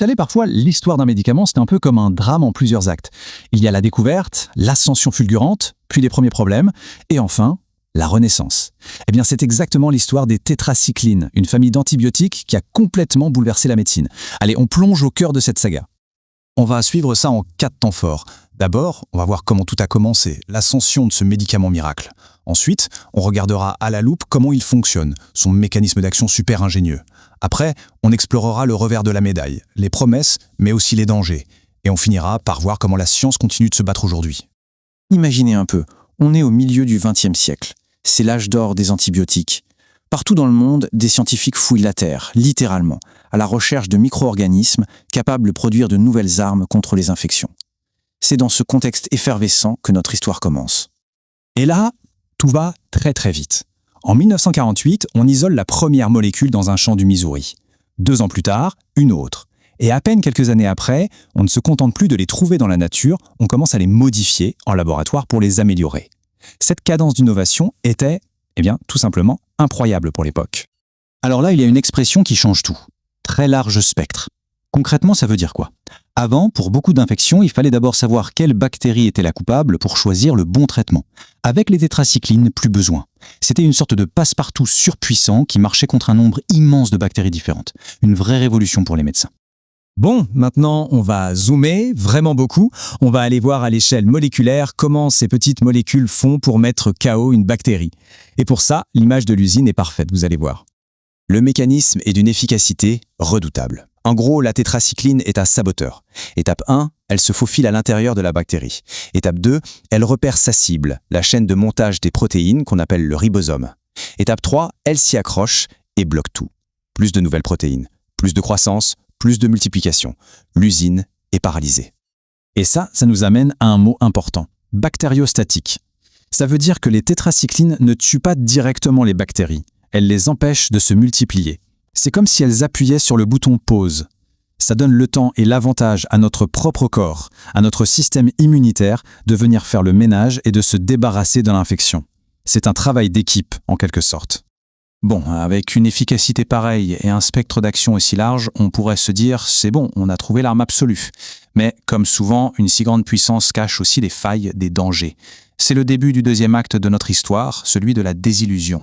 savez, parfois, l'histoire d'un médicament, c'est un peu comme un drame en plusieurs actes. Il y a la découverte, l'ascension fulgurante, puis les premiers problèmes, et enfin, la renaissance. Eh bien, c'est exactement l'histoire des tétracyclines, une famille d'antibiotiques qui a complètement bouleversé la médecine. Allez, on plonge au cœur de cette saga. On va suivre ça en 4 temps forts. D'abord, on va voir comment tout a commencé, l'ascension de ce médicament miracle. Ensuite, on regardera à la loupe comment il fonctionne, son mécanisme d'action super ingénieux. Après, on explorera le revers de la médaille, les promesses, mais aussi les dangers. Et on finira par voir comment la science continue de se battre aujourd'hui. Imaginez un peu, on est au milieu du XXe siècle. C'est l'âge d'or des antibiotiques. Partout dans le monde, des scientifiques fouillent la Terre, littéralement, à la recherche de micro-organismes capables de produire de nouvelles armes contre les infections. C'est dans ce contexte effervescent que notre histoire commence. Et là, tout va très très vite. En 1948, on isole la première molécule dans un champ du Missouri. 2 ans plus tard, une autre. Et à peine quelques années après, on ne se contente plus de les trouver dans la nature, on commence à les modifier en laboratoire pour les améliorer. Cette cadence d'innovation était, tout simplement incroyable pour l'époque. Alors là, il y a une expression qui change tout. Très large spectre. Concrètement, ça veut dire quoi? Avant, pour beaucoup d'infections, il fallait d'abord savoir quelle bactérie était la coupable pour choisir le bon traitement. Avec les tétracyclines, plus besoin. C'était une sorte de passe-partout surpuissant qui marchait contre un nombre immense de bactéries différentes. Une vraie révolution pour les médecins. Bon, maintenant on va zoomer, vraiment beaucoup. On va aller voir à l'échelle moléculaire comment ces petites molécules font pour mettre KO une bactérie. Et pour ça, l'image de l'usine est parfaite, vous allez voir. Le mécanisme est d'une efficacité redoutable. En gros, la tétracycline est un saboteur. Étape 1, elle se faufile à l'intérieur de la bactérie. Étape 2, elle repère sa cible, la chaîne de montage des protéines qu'on appelle le ribosome. Étape 3, elle s'y accroche et bloque tout. Plus de nouvelles protéines, plus de croissance, plus de multiplication. L'usine est paralysée. Et ça nous amène à un mot important, bactériostatique. Ça veut dire que les tétracyclines ne tuent pas directement les bactéries, elles les empêchent de se multiplier. C'est comme si elles appuyaient sur le bouton pause. Ça donne le temps et l'avantage à notre propre corps, à notre système immunitaire, de venir faire le ménage et de se débarrasser de l'infection. C'est un travail d'équipe, en quelque sorte. Bon, avec une efficacité pareille et un spectre d'action aussi large, on pourrait se dire « c'est bon, on a trouvé l'arme absolue ». Mais, comme souvent, une si grande puissance cache aussi les failles, des dangers. C'est le début du 2e acte de notre histoire, celui de la désillusion.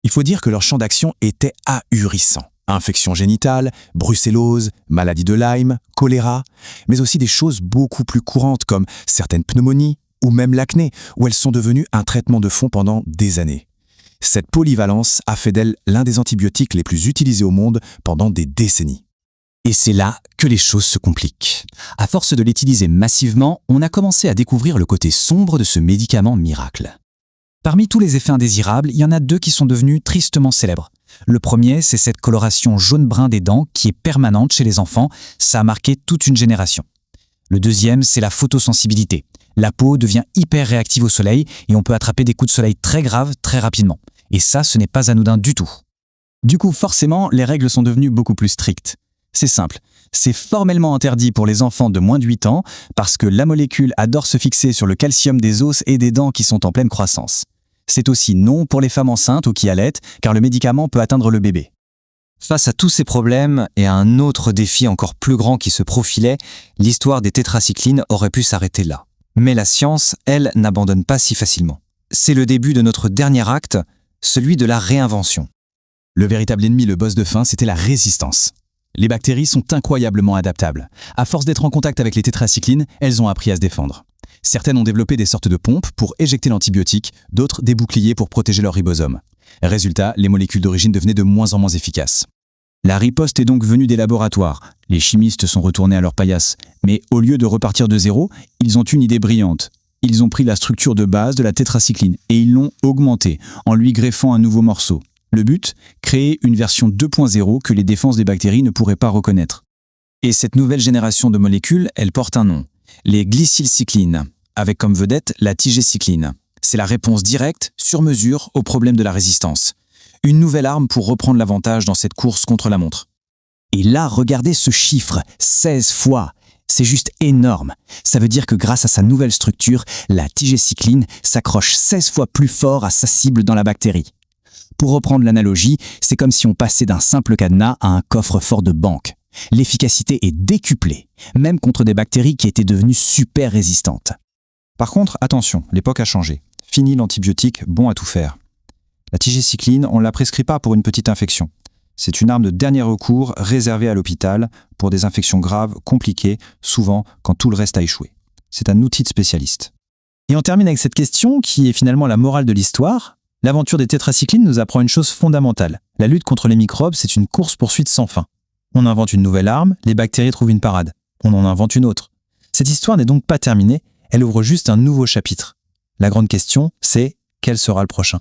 Il faut dire que leur champ d'action était ahurissant. Infections génitales, brucellose, maladie de Lyme, choléra, mais aussi des choses beaucoup plus courantes comme certaines pneumonies ou même l'acné, où elles sont devenues un traitement de fond pendant des années. Cette polyvalence a fait d'elle l'un des antibiotiques les plus utilisés au monde pendant des décennies. Et c'est là que les choses se compliquent. À force de l'utiliser massivement, on a commencé à découvrir le côté sombre de ce médicament miracle. Parmi tous les effets indésirables, il y en a 2 qui sont devenus tristement célèbres. Le premier, c'est cette coloration jaune-brun des dents qui est permanente chez les enfants. Ça a marqué toute une génération. Le deuxième, c'est la photosensibilité. La peau devient hyper réactive au soleil et on peut attraper des coups de soleil très graves très rapidement. Et ça, ce n'est pas anodin du tout. Du coup, forcément, les règles sont devenues beaucoup plus strictes. C'est simple, c'est formellement interdit pour les enfants de moins de 8 ans parce que la molécule adore se fixer sur le calcium des os et des dents qui sont en pleine croissance. C'est aussi non pour les femmes enceintes ou qui allaitent, car le médicament peut atteindre le bébé. Face à tous ces problèmes et à un autre défi encore plus grand qui se profilait, l'histoire des tétracyclines aurait pu s'arrêter là. Mais la science, elle, n'abandonne pas si facilement. C'est le début de notre dernier acte, celui de la réinvention. Le véritable ennemi, le boss de fin, c'était la résistance. Les bactéries sont incroyablement adaptables. À force d'être en contact avec les tétracyclines, elles ont appris à se défendre. Certaines ont développé des sortes de pompes pour éjecter l'antibiotique, d'autres des boucliers pour protéger leur ribosome. Résultat, les molécules d'origine devenaient de moins en moins efficaces. La riposte est donc venue des laboratoires. Les chimistes sont retournés à leur paillasse. Mais au lieu de repartir de zéro, ils ont une idée brillante. Ils ont pris la structure de base de la tétracycline et ils l'ont augmentée en lui greffant un nouveau morceau. Le but, créer une version 2.0 que les défenses des bactéries ne pourraient pas reconnaître. Et cette nouvelle génération de molécules, elle porte un nom. Les glycylcyclines, avec comme vedette la tigécycline. C'est la réponse directe, sur mesure, au problème de la résistance. Une nouvelle arme pour reprendre l'avantage dans cette course contre la montre. Et là, regardez ce chiffre, 16 fois. C'est juste énorme. Ça veut dire que grâce à sa nouvelle structure, la tigécycline s'accroche 16 fois plus fort à sa cible dans la bactérie. Pour reprendre l'analogie, c'est comme si on passait d'un simple cadenas à un coffre-fort de banque. L'efficacité est décuplée, même contre des bactéries qui étaient devenues super résistantes. Par contre, attention, l'époque a changé. Fini l'antibiotique bon à tout faire. La tigecycline, on ne la prescrit pas pour une petite infection. C'est une arme de dernier recours réservée à l'hôpital pour des infections graves, compliquées, souvent quand tout le reste a échoué. C'est un outil de spécialiste. Et on termine avec cette question qui est finalement la morale de l'histoire. L'aventure des tétracyclines nous apprend une chose fondamentale. La lutte contre les microbes, c'est une course-poursuite sans fin. On invente une nouvelle arme, les bactéries trouvent une parade. On en invente une autre. Cette histoire n'est donc pas terminée, elle ouvre juste un nouveau chapitre. La grande question, c'est quel sera le prochain ?